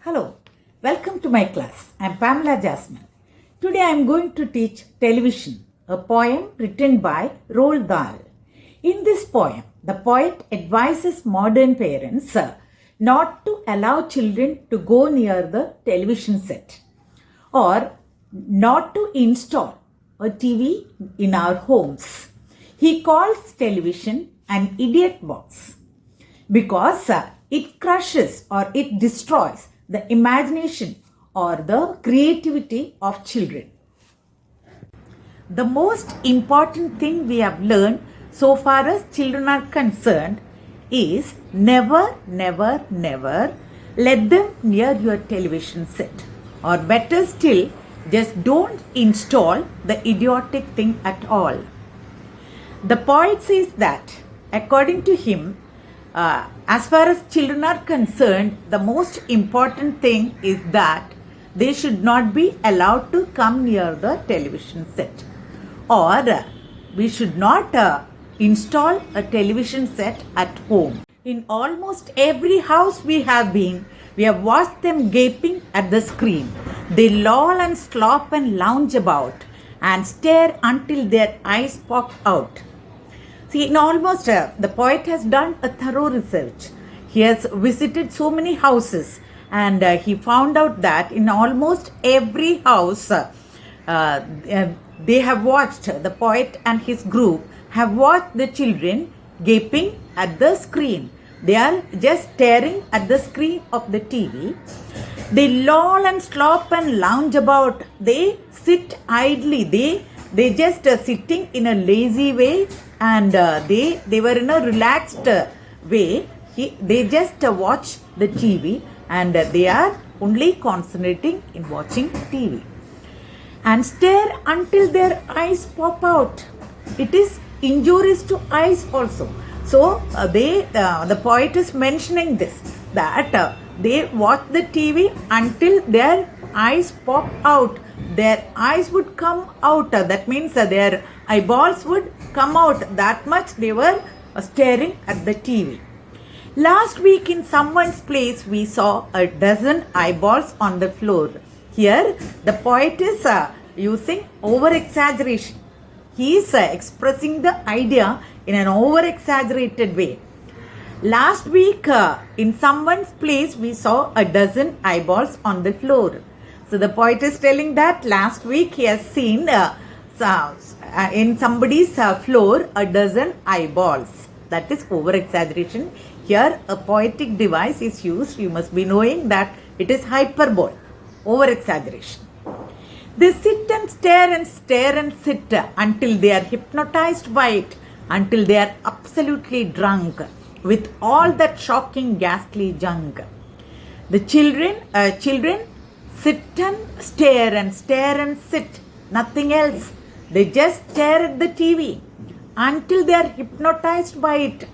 Hello, welcome to my class. I am Pamela Jasmine. Today I am going to teach Television, a poem written by Roald Dahl. In this poem, the poet advises modern parents not to allow children to go near the television set or not to install a TV in our homes. He calls television an idiot box because it crushes or it destroys the imagination or the creativity of children. The most important thing we have learned so far as children are concerned is never let them near your television set, or better still, just don't install the idiotic thing at all. The poet says that according to him, as far as children are concerned, the most important thing is that they should not be allowed to come near the television set, or we should not install a television set at home. In almost every house we have watched them gaping at the screen. They loll and slop and lounge about and stare until their eyes pop out. See, in almost, the poet has done a thorough research. He has visited so many houses and he found out that in almost every house, they have watched, the poet and his group have watched the children gaping at the screen. They are just staring at the screen of the TV. They loll and slop and lounge about. They sit idly. They just sitting in a lazy way, and they were in a relaxed way. They just watch the TV and they are only concentrating in watching TV and stare until their eyes pop out. It is injurious to eyes also. So the poet is mentioning this, that they watch the TV until their eyes pop out. Their eyes would come out. That means their eyeballs would come out. That much they were staring at the TV. Last week in someone's place, we saw a dozen eyeballs on the floor. Here, the poet is using over-exaggeration. He is expressing the idea in an over-exaggerated way. Last week, in someone's place, we saw a dozen eyeballs on the floor. So the poet is telling that last week he has seen in somebody's floor a dozen eyeballs. That is over-exaggeration. Here a poetic device is used. You must be knowing that it is hyperbole, over-exaggeration. They sit and stare and sit until they are hypnotized by it, until they are absolutely drunk with all that shocking, ghastly junk. The children sit and stare and sit, nothing else. They just stare at the TV until they are hypnotized by it.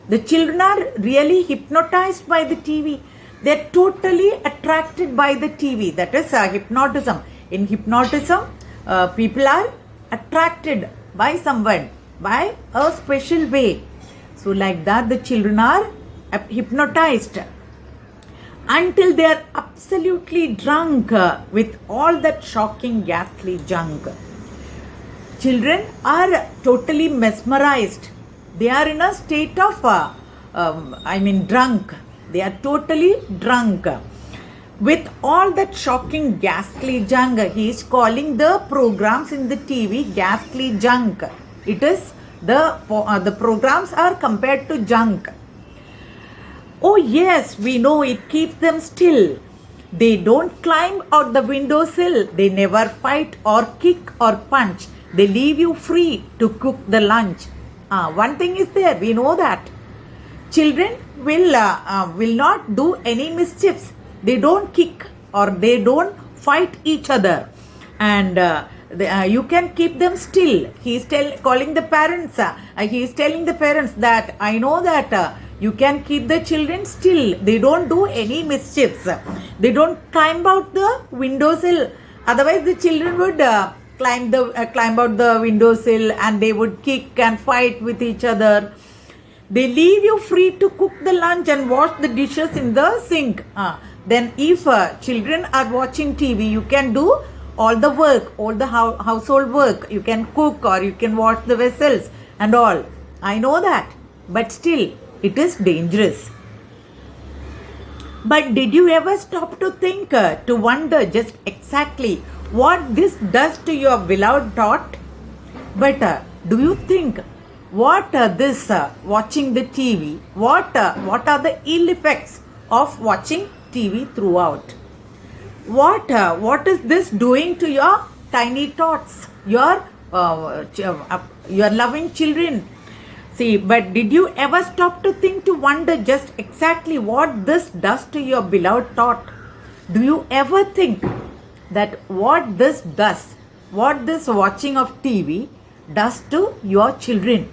The children are really hypnotized by the TV. They are totally attracted by the TV. That is hypnotism. In hypnotism, people are attracted by someone by a special way. So like that, the children are hypnotized until they are absolutely drunk with all that shocking, ghastly junk. Children are totally mesmerized. They are in a state of, drunk. They are totally drunk with all that shocking, ghastly junk. He is calling the programs in the TV ghastly junk. It is the programs are compared to junk. Oh yes, we know it keeps them still. They don't climb out the windowsill. They never fight or kick or punch. They leave you free to cook the lunch. One thing is there, we know that. Children will not do any mischiefs. They don't kick or they don't fight each other. And you can keep them still. He is calling the parents. He is telling the parents that I know that you can keep the children still. They don't do any mischiefs. They don't climb out the windowsill. Otherwise, the children would climb out the windowsill and they would kick and fight with each other. They leave you free to cook the lunch and wash the dishes in the sink. Then if children are watching TV, you can do all the work, all the household work. You can cook or you can wash the vessels and all. I know that. But still, it is dangerous. But did you ever stop to think, to wonder just exactly what this does to your beloved thought? But do you think what this watching the TV, what are the ill effects of watching TV throughout? What is this doing to your tiny thoughts, your loving children? See, but did you ever stop to think, to wonder just exactly what this does to your beloved thought? Do you ever think that what this does, what this watching of TV does to your children?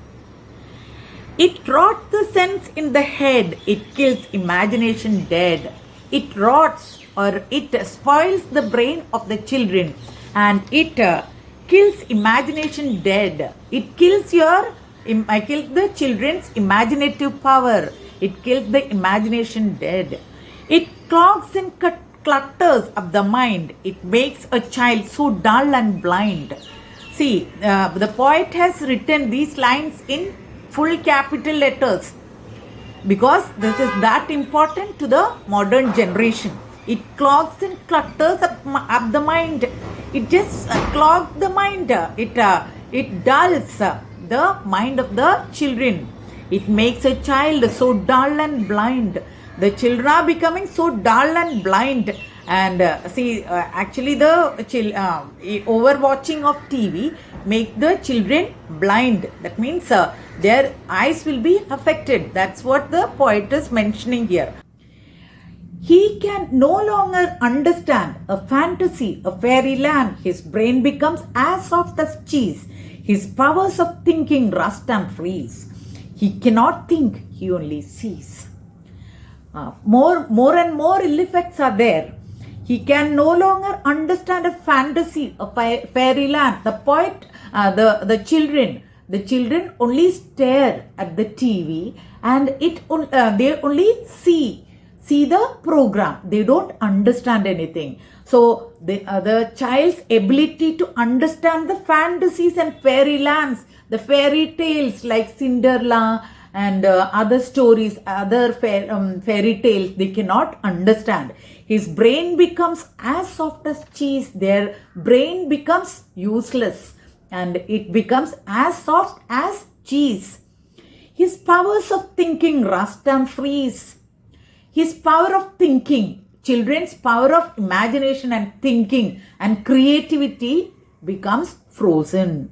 It rots the sense in the head, it kills imagination dead. It rots or it spoils the brain of the children, and it kills imagination dead. It kills the children's imaginative power. It kills the imagination dead. It clogs and clutters up the mind. It makes a child so dull and blind. See, the poet has written these lines in full capital letters because this is that important to the modern generation. It clogs and clutters up the mind. It just clogs the mind. It dulls the mind of the children. It makes a child so dull and blind. The children are becoming so dull and blind. And actually the overwatching of TV make the children blind. That means their eyes will be affected. That's what the poet is mentioning here. He can no longer understand a fantasy, a fairyland. His brain becomes as soft as cheese. His powers of thinking rust and freeze. He cannot think, he only sees. More and more ill effects are there. He can no longer understand a fantasy, a fairyland. The poet, the children only stare at the TV and they only see the program. They don't understand anything. So the child's ability to understand the fantasies and fairylands, the fairy tales like Cinderella and other stories, other fairy tales, they cannot understand. His brain becomes as soft as cheese. Their brain becomes useless and it becomes as soft as cheese. His powers of thinking rust and freeze. His power of thinking, children's power of imagination and thinking and creativity becomes frozen.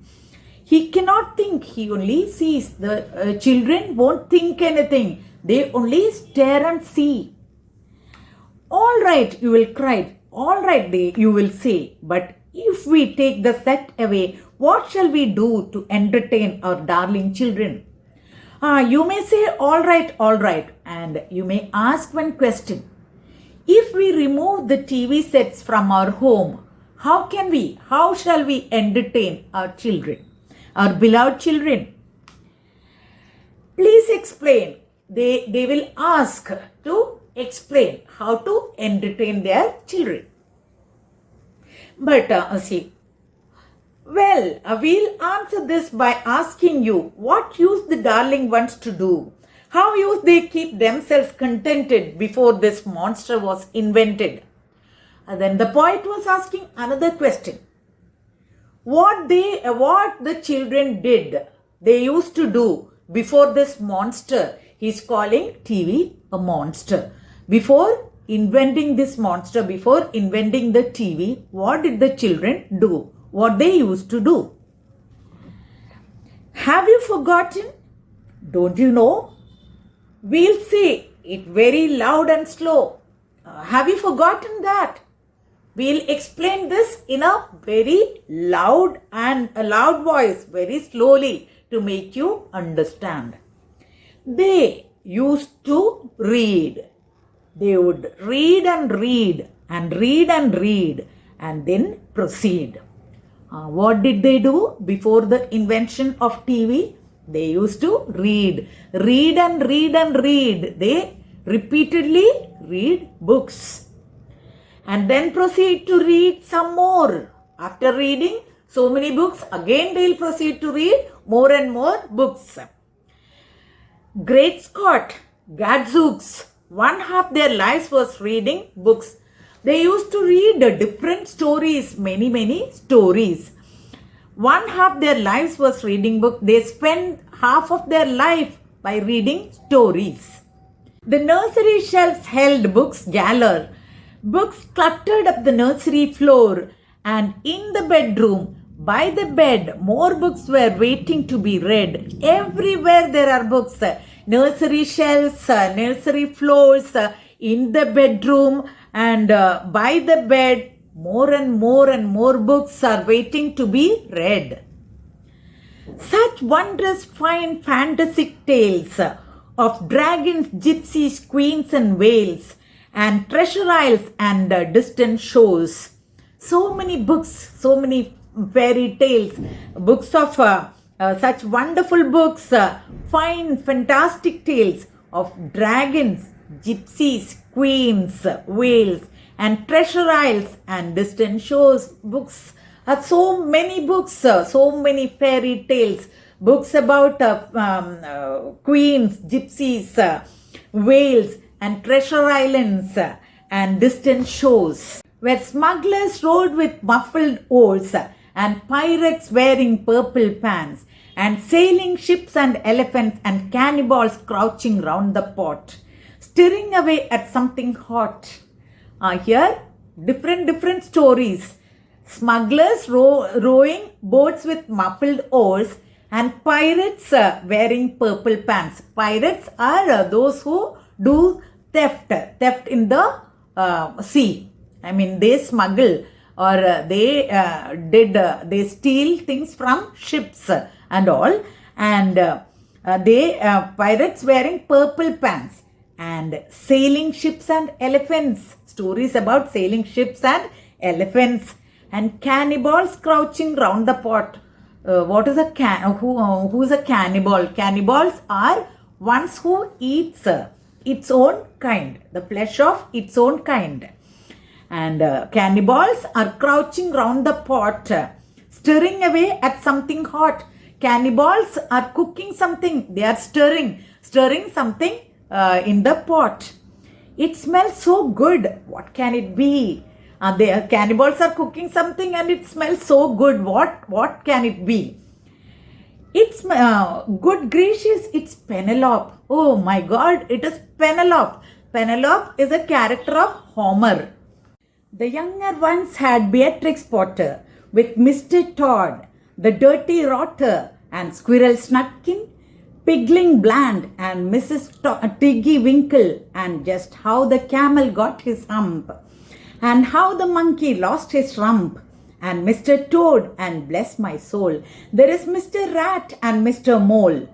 He cannot think, he only sees. The children won't think anything. They only stare and see. All right, you will cry. All right, you will say. But if we take the set away, what shall we do to entertain our darling children? You may say, all right, and you may ask one question. If we remove the TV sets from our home, how shall we entertain our children, our beloved children? Please explain. They will ask to explain how to entertain their children. But we'll answer this by asking you, what used the darling ones to do? How used they keep themselves contented before this monster was invented? And then the poet was asking another question. What the children did, they used to do before this monster. He's calling TV a monster. Before inventing this monster, before inventing the TV, what did the children do? What they used to do? Have you forgotten? Don't you know? We'll say it very loud and slow. Have you forgotten that? We'll explain this in a very loud voice, very slowly to make you understand. They used to read. They would read and read and read and read and then proceed. What did they do before the invention of TV? They used to read and read and read. They repeatedly read books. and then proceed to read some more. After reading so many books, again they'll proceed to read more and more books. Great Scott, Gadzooks, one half their lives was reading books. They used to read different stories, many stories. One half their lives was reading books. They spent half of their life by reading stories. The nursery shelves held books galore. Books cluttered up the nursery floor, and in the bedroom, by the bed, more books were waiting to be read. Everywhere there are books. Nursery shelves, nursery floors, in the bedroom, and by the bed, more and more books are waiting to be read. Such wondrous fine fantastic tales of dragons, gypsies, queens, and whales, and treasure isles and distant shores. So many books, so many fairy tales, books of such wonderful books, fine, fantastic tales of dragons, gypsies, queens, whales, and treasure isles and distant shores. Books are so many books, so many fairy tales, books about queens, gypsies, whales, and treasure islands and distant shores, where smugglers rode with muffled oars, and pirates wearing purple pants, and sailing ships and elephants, and cannibals crouching round the pot, stirring away at something hot. Here, different stories. Smugglers rowing boats with muffled oars, and pirates wearing purple pants. Pirates are those who do theft in the sea. I mean, they smuggle or they steal things from ships and all, and pirates wearing purple pants, and sailing ships and elephants, stories about sailing ships and elephants, and cannibals crouching round the pot. What is who is a cannibal? Cannibals are ones who eats its own kind, the flesh of its own kind. And cannibals are crouching round the pot, stirring away at something hot. Cannibals are cooking something. They are stirring something in the pot. It smells so good. What can it be? Cannibals are cooking something and it smells so good. What can it be? It's good gracious, it's Penelope. Oh my God, it is Penelope. Penelope is a character of Homer. The younger ones had Beatrix Potter with Mr. Todd, the dirty rotter, and Squirrel Snutkin, Pigling Bland, and Mrs. Tiggy Winkle, and just how the camel got his hump, and how the monkey lost his rump, and Mr. Toad, and bless my soul, there is Mr. Rat and Mr. Mole.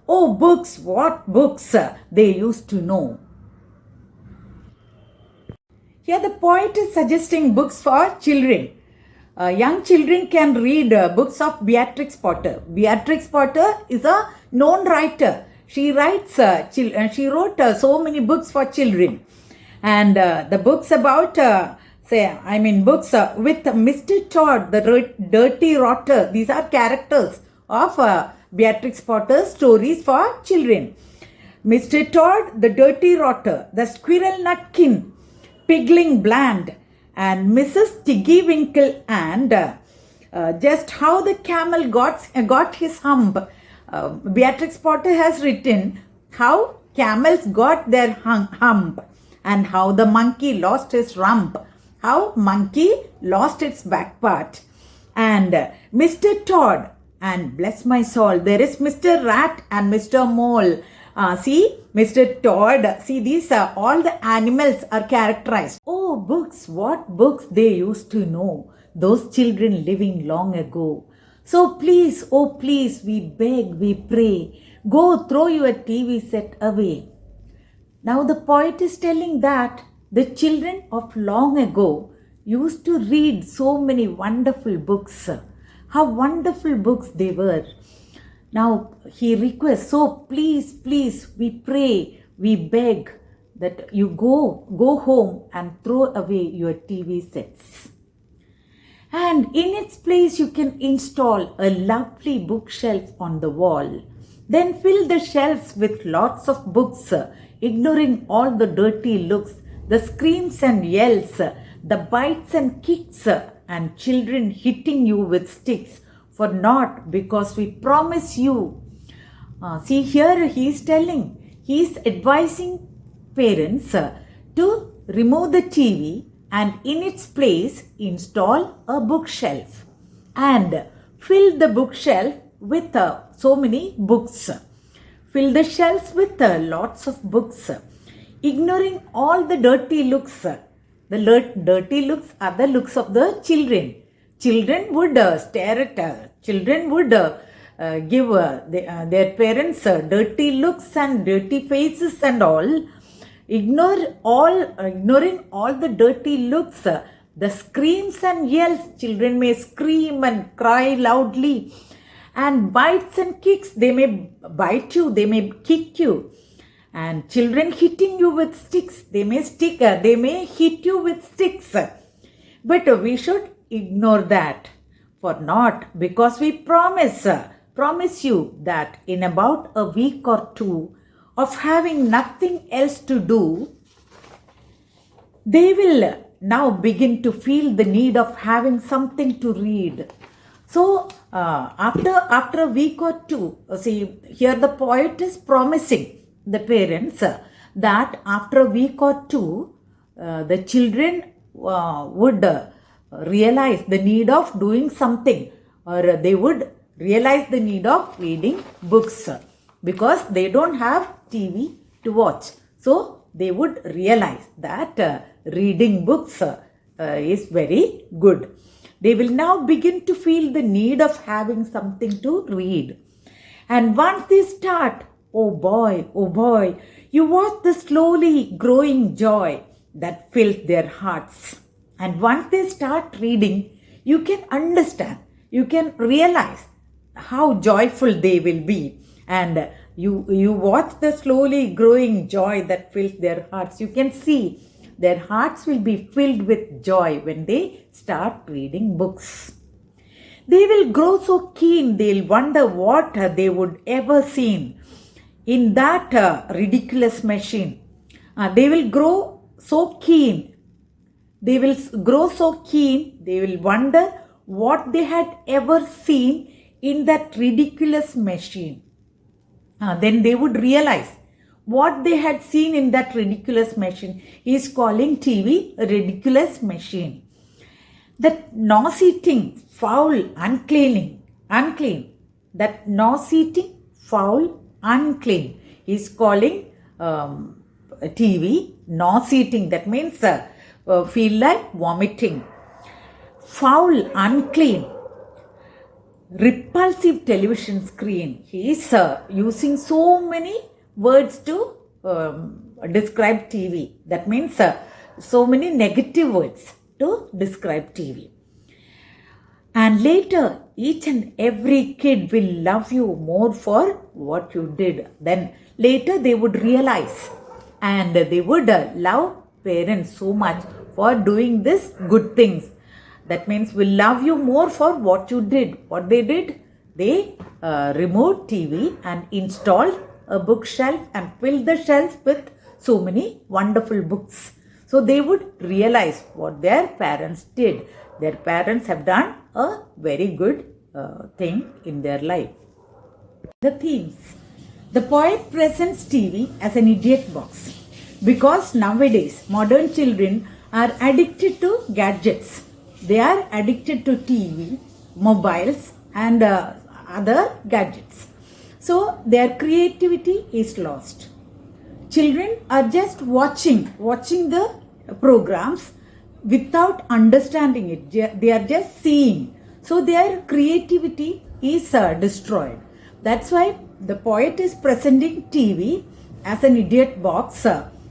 Oh, books, what books they used to know. Here the poet is suggesting books for children. Young children can read books of Beatrix Potter. Beatrix Potter is a known writer. She wrote so many books for children. And the books about, books with Mr. Todd, the dirty rotter. These are characters of Beatrix Potter's stories for children. Mr. Todd, the dirty rotter, the Squirrel Nutkin, Pigling Bland, and Mrs. Tiggy Winkle, and just how the camel got his hump. Beatrix Potter has written how camels got their hump, and how the monkey lost his rump, how monkey lost its back part, and Mr. Todd, and bless my soul, there is Mr. Rat and Mr. Mole. See, Mr. Todd, see, these are all the animals are characterized. Oh, books, what books they used to know, those children living long ago. So please, oh please, we beg, we pray, go throw your TV set away. Now the poet is telling that the children of long ago used to read so many wonderful books. How wonderful books they were. Now he requests, so please, we pray, we beg that you go home and throw away your TV sets. And in its place, you can install a lovely bookshelf on the wall. Then fill the shelves with lots of books, ignoring all the dirty looks, the screams and yells, the bites and kicks, and children hitting you with sticks for naught, because we promise you. See here, he is advising parents to remove the TV and in its place install a bookshelf and fill the bookshelf with so many books. Fill the shelves with lots of books, ignoring all the dirty looks. The dirty looks are the looks of the children. Children would stare at, children would give their parents dirty looks and dirty faces and all. Ignoring all the dirty looks, the screams and yells, children may scream and cry loudly, and bites and kicks, they may bite you, they may kick you, and children hitting you with sticks, they may hit you with sticks. But we should ignore that for naught, because we promise you that in about a week or two of having nothing else to do, they will now begin to feel the need of having something to read. So after a week or two, see here the poet is promising the parents that after a week or two, the children would realize the need of doing something, or they would realize the need of reading books, because they don't have TV to watch. So they would realize that reading books is very good. They will now begin to feel the need of having something to read. And once they start, oh boy, you watch the slowly growing joy that fills their hearts. And once they start reading, you can understand, you can realize how joyful they will be. And you watch the slowly growing joy that fills their hearts. You can see their hearts will be filled with joy when they start reading books. They will grow so keen, they'll wonder what they would ever seen in that ridiculous machine. They will grow so keen. They will grow so keen, they will wonder what they had ever seen in that ridiculous machine. Then they would realize what they had seen in that ridiculous machine. He is calling TV a ridiculous machine. That nauseating, foul, unclean. That nauseating, foul, unclean. He is calling TV nauseating. That means feel like vomiting. Foul, unclean. Repulsive television screen. He is using so many words to describe TV. That means so many negative words to describe TV. And later, each and every kid will love you more for what you did. Then later they would realize and they would love parents so much for doing this good things. That means will love you more for what you did. What they did? They removed TV and installed a bookshelf and filled the shelf with so many wonderful books. So they would realize what their parents did. Their parents have done a very good thing in their life. The themes. The poet presents TV as an idiot box because nowadays modern children are addicted to gadgets. They are addicted to TV, mobiles and other gadgets. So their creativity is lost. Children are just watching the programs without understanding it. They are just seeing. So their creativity is destroyed. That's why the poet is presenting TV as an idiot box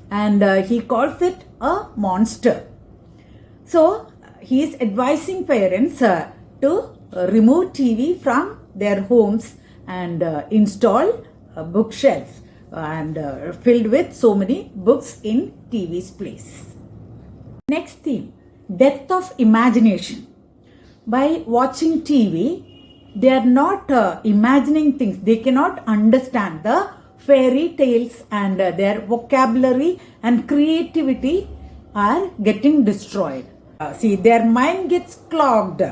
and he calls it a monster. So he is advising parents to remove TV from their homes and install bookshelves. and filled with so many books in TV's place. Next theme, death of imagination. By watching TV, they are not imagining things. They cannot understand the fairy tales, and their vocabulary and creativity are getting destroyed. See, their mind gets clogged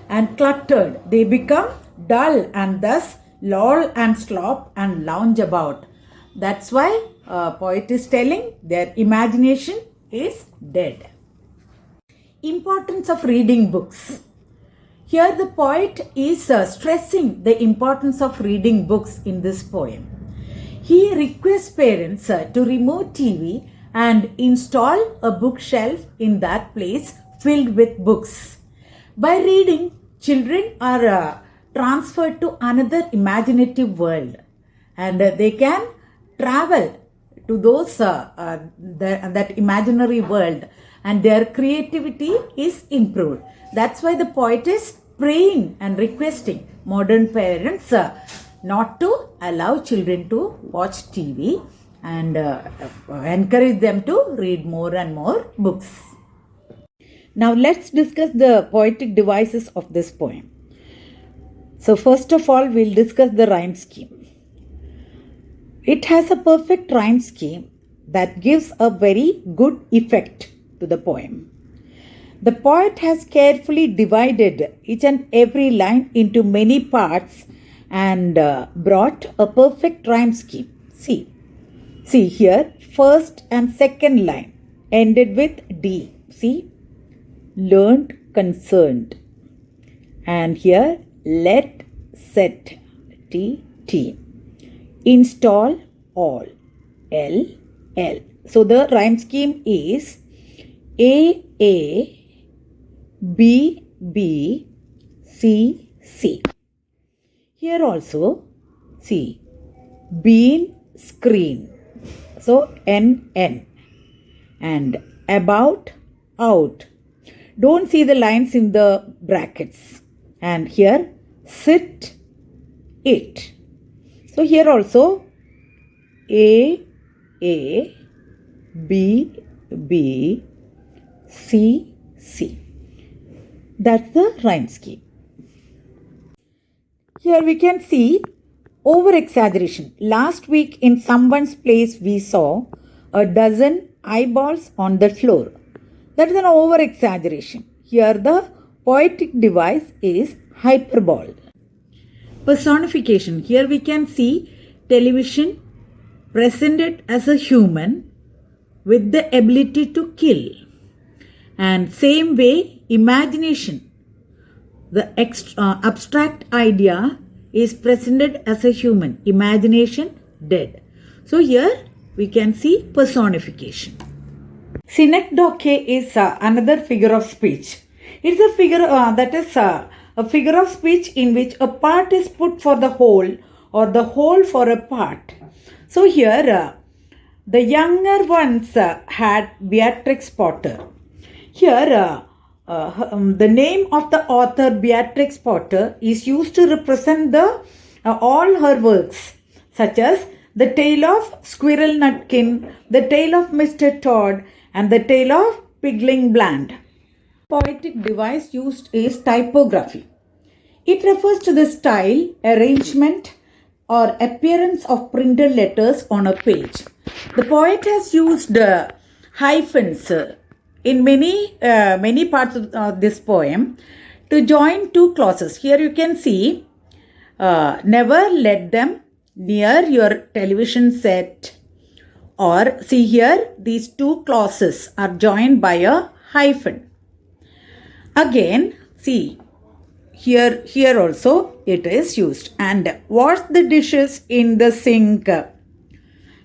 and cluttered. They become dull and thus loll and slop and lounge about. That's why poet is telling their imagination is dead. Importance of reading books. Here the poet is stressing the importance of reading books in this poem. He requests parents to remove TV and install a bookshelf in that place filled with books. By reading, children are transferred to another imaginative world, and they can travel to those that imaginary world, and their creativity is improved. That's why the poet is praying and requesting modern parents not to allow children to watch TV and encourage them to read more and more books. Now let's discuss the poetic devices of this poem. So first of all, we'll discuss the rhyme scheme. It has a perfect rhyme scheme that gives a very good effect to the poem. The poet has carefully divided each and every line into many parts and brought a perfect rhyme scheme. See here, first and second line ended with D. See, learned, concerned. And here, let, set, T. Install, all, L. So the rhyme scheme is A, B, C. Here also, see, been, screen. So N. And about, out. Don't see the lines in the brackets. And here, sit, it. So here also, A, B, C. That's the rhyme scheme. Here we can see over exaggeration. Last week in someone's place we saw a dozen eyeballs on the floor. That is an over exaggeration. Here the poetic device is hyperbole. Personification. Here we can see television presented as a human with the ability to kill. And same way, imagination, the abstract idea is presented as a human. Imagination dead. So here we can see personification. Synecdoche is another figure of speech. It's a figure that is a figure of speech in which a part is put for the whole or the whole for a part. So here the younger ones had Beatrix Potter. Here the name of the author Beatrix Potter is used to represent all her works, such as The Tale of Squirrel Nutkin, The Tale of Mr. Todd, and The Tale of Pigling Bland. Poetic device used is typography. It refers to the style, arrangement, or appearance of printed letters on a page. The poet has used hyphens in many parts of this poem to join two clauses. Here you can see, never let them near your television set, or see here these two clauses are joined by a hyphen. Again, see here also it is used. And wash the dishes in the sink.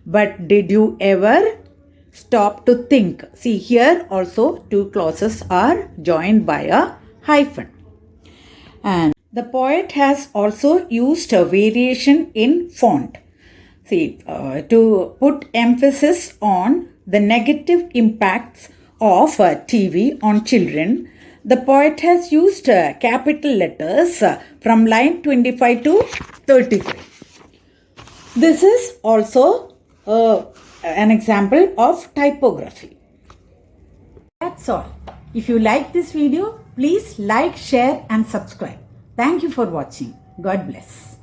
But did you ever stop to think? See here also two clauses are joined by a hyphen. And the poet has also used a variation in font. See, to put emphasis on the negative impacts of TV on children, the poet has used capital letters from line 25 to 33. This is also an example of typography. That's all. If you like this video, please like, share and subscribe. Thank you for watching. God bless.